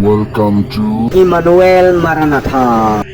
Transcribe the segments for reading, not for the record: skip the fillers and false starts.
Welcome to Immanuel Maranatha.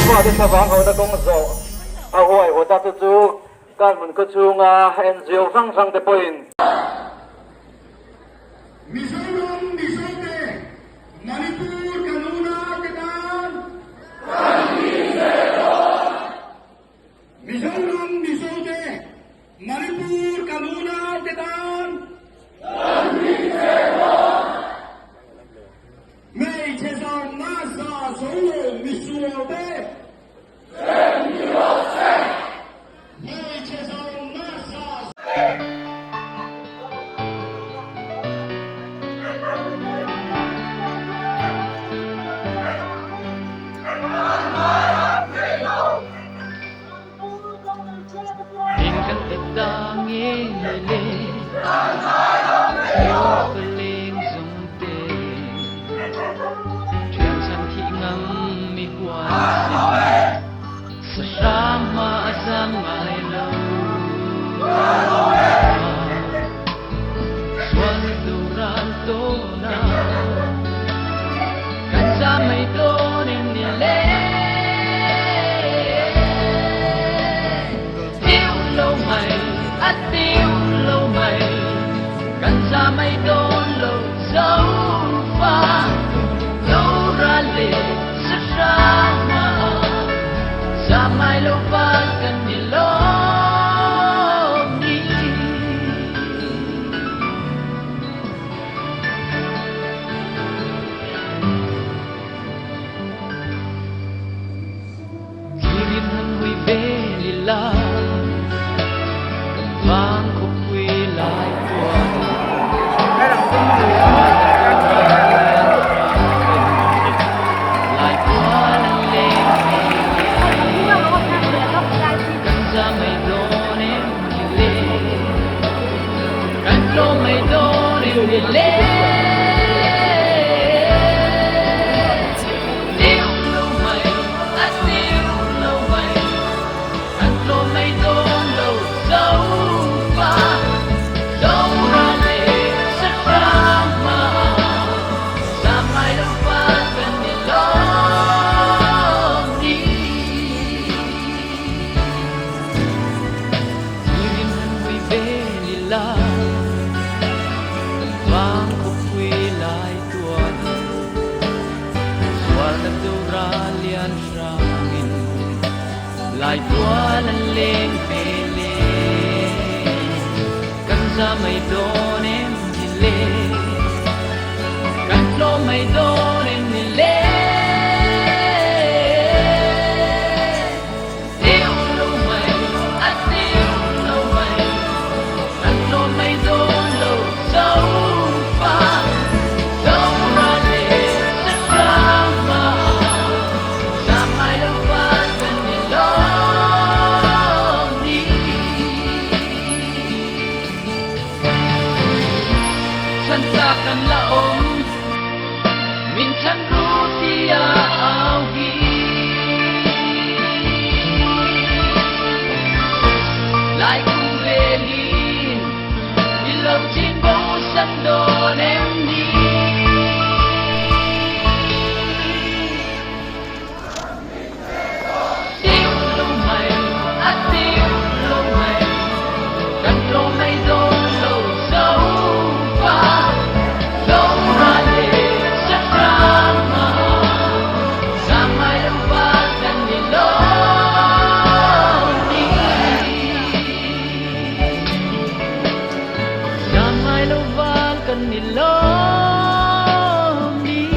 qua đến tháp vàng hồi đã công rộ à hồi hồi ta chú các mình có chú nga NGO răng răng te point Mizoram Mizote Manipur Kanuna Ketan Mizoram Mizote Manipur Kanuna Ketan Mei Chezao Nasa Solo Misuote Mei Chezao Nasa Hinggang tatangin Paling sumting Diyan sa hingang mihwasin Sasama sa may law Swanduran to na Kansa may donin nilay at tiêu lâu mày cần ra mây đôn lâu dấu pha dấu ra lệ rất ra mà ra mai lâu pha cần đi lâu đi khi riêng hân huy về lì la vang khúc quy lại tuần lại qua lần lên cắn ra mây đôn em đi lên cắn lô mây đôn em đi lên tiêu lâu mây à tiêu lâu mây cắn lô mây đôn lâu dấu vang khúc quy lại tuần xóa lập đâu ra liên rangin lại tua lần lên về lên cắn ra mây đôn em đi lên cắn lô mây đôn em đi lên tiêu lâu mây à tiêu lâu mây cắn lô mây đôn lâu dấu pha dấu ra lệ rất ra mà ra mai lâu pha cần đi lâu điฉันจากกันละอมมินฉันรู้ที่ยาเอาฮีหลายคู่เวลีนที่ลมชินโบสันโดนเอ็มดีtiêu lâu mày à tiêu lâu mày cắn lô mây đôn lâu dấu pha dấu ra lệ rất ra mà ra mai đâu pha cần đi lâu đi ra mai đâu pha cần đi lâu đi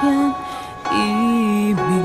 Thiên ý mình